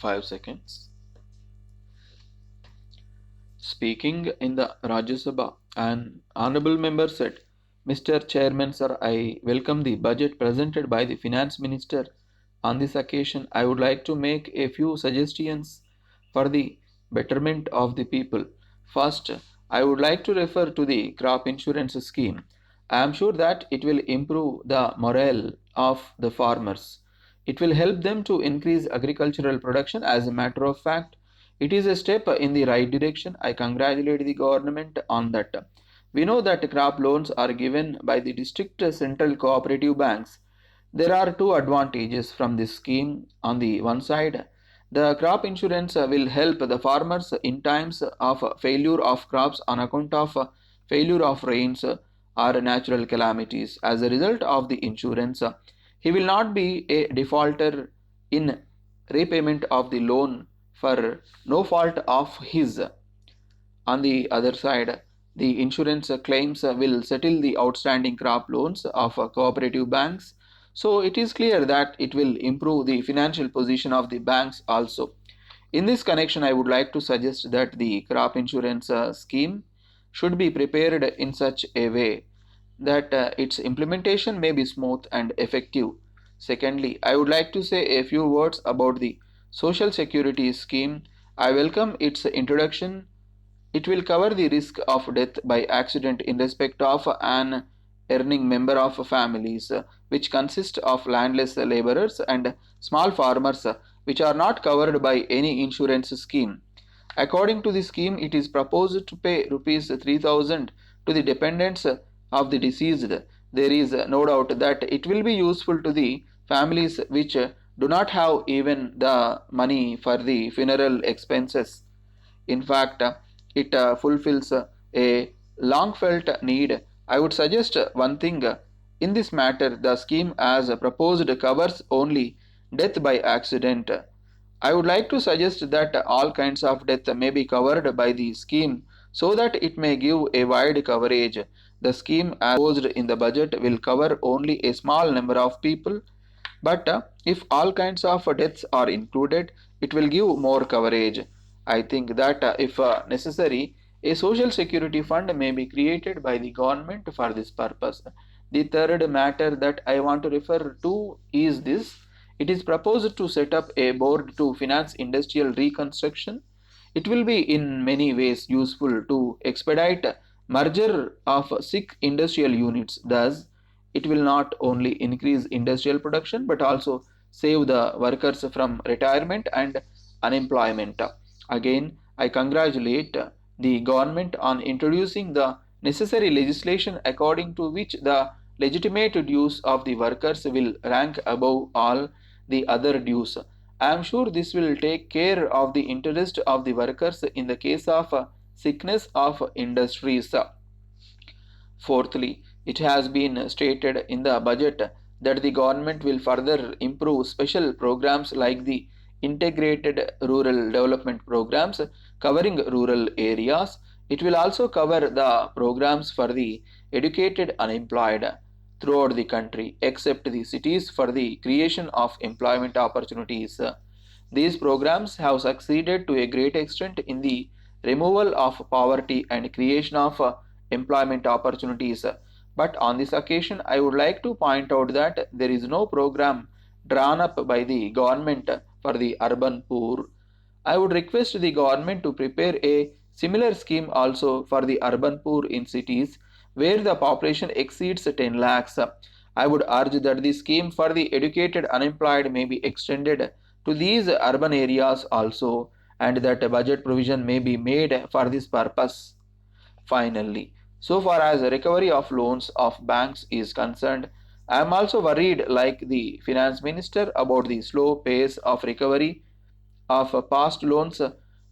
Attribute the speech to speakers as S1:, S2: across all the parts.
S1: 5 seconds. Speaking in the Rajya Sabha, an honorable member said, Mr. Chairman, sir, I welcome the budget presented by the Finance Minister. On this occasion, I would like to make a few suggestions for the betterment of the people. First, I would like to refer to the crop insurance scheme. I am sure that it will improve the morale of the farmers. It will help them to increase agricultural production. As a matter of fact, it is a step in the right direction. I congratulate the government on that. We know that crop loans are given by the district central cooperative banks. There are two advantages from this scheme. On the one side, the crop insurance will help the farmers in times of failure of crops on account of failure of rains or natural calamities. As a result of the insurance, he will not be a defaulter in repayment of the loan for no fault of his. On the other side, the insurance claims will settle the outstanding crop loans of cooperative banks. So it is clear that it will improve the financial position of the banks also. In this connection, I would like to suggest that the crop insurance scheme should be prepared in such a way that its implementation may be smooth and effective. Secondly, I would like to say a few words about the Social Security scheme. I welcome its introduction. It will cover the risk of death by accident in respect of an earning member of families, which consist of landless laborers and small farmers, which are not covered by any insurance scheme. According to the scheme, it is proposed to pay rupees 3000 to the dependents of the deceased. There is no doubt that it will be useful to the families which do not have even the money for the funeral expenses. In fact, it fulfills a long felt need. I would suggest one thing in this matter. The scheme as proposed covers only death by accident. I would like to suggest that all kinds of death may be covered by the scheme so that it may give a wide coverage. The scheme as proposed in the budget will cover only a small number of people, but if all kinds of deaths are included, it will give more coverage. I think that if necessary, a social security fund may be created by the government for this purpose. The third matter that I want to refer to is this. It is proposed to set up a board to finance industrial reconstruction. It will be in many ways useful to expedite merger of sick industrial units. Thus, it will not only increase industrial production but also save the workers from retirement and unemployment. Again, I congratulate the government on introducing the necessary legislation according to which the legitimate dues of the workers will rank above all the other dues. I am sure this will take care of the interest of the workers in the case of sickness of industries. Fourthly, it has been stated in the budget that the government will further improve special programs like the integrated rural development programs covering rural areas. It will also cover the programs for the educated unemployed throughout the country, except the cities, for the creation of employment opportunities. These programs have succeeded to a great extent in the removal of poverty and creation of employment opportunities. But on this occasion, I would like to point out that there is no program drawn up by the government for the urban poor. I would request the government to prepare a similar scheme also for the urban poor in cities where the population exceeds 10 lakhs. I would urge that the scheme for the educated unemployed may be extended to these urban areas also, and that a budget provision may be made for this purpose. Finally, so far as the recovery of loans of banks is concerned, I am also worried, like the finance minister, about the slow pace of recovery of past loans.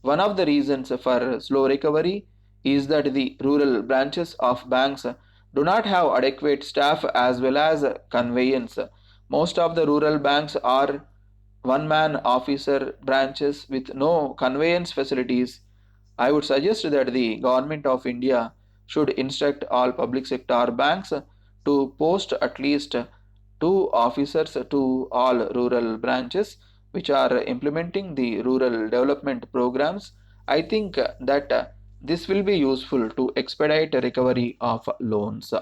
S1: One of the reasons for slow recovery is that the rural branches of banks do not have adequate staff as well as conveyance. Most of the rural banks are one man officer branches with no conveyance facilities. I would suggest that the government of India should instruct all public sector banks to post at least two officers to all rural branches. which are implementing the rural development programs. I think that this will be useful to expedite recovery of loans.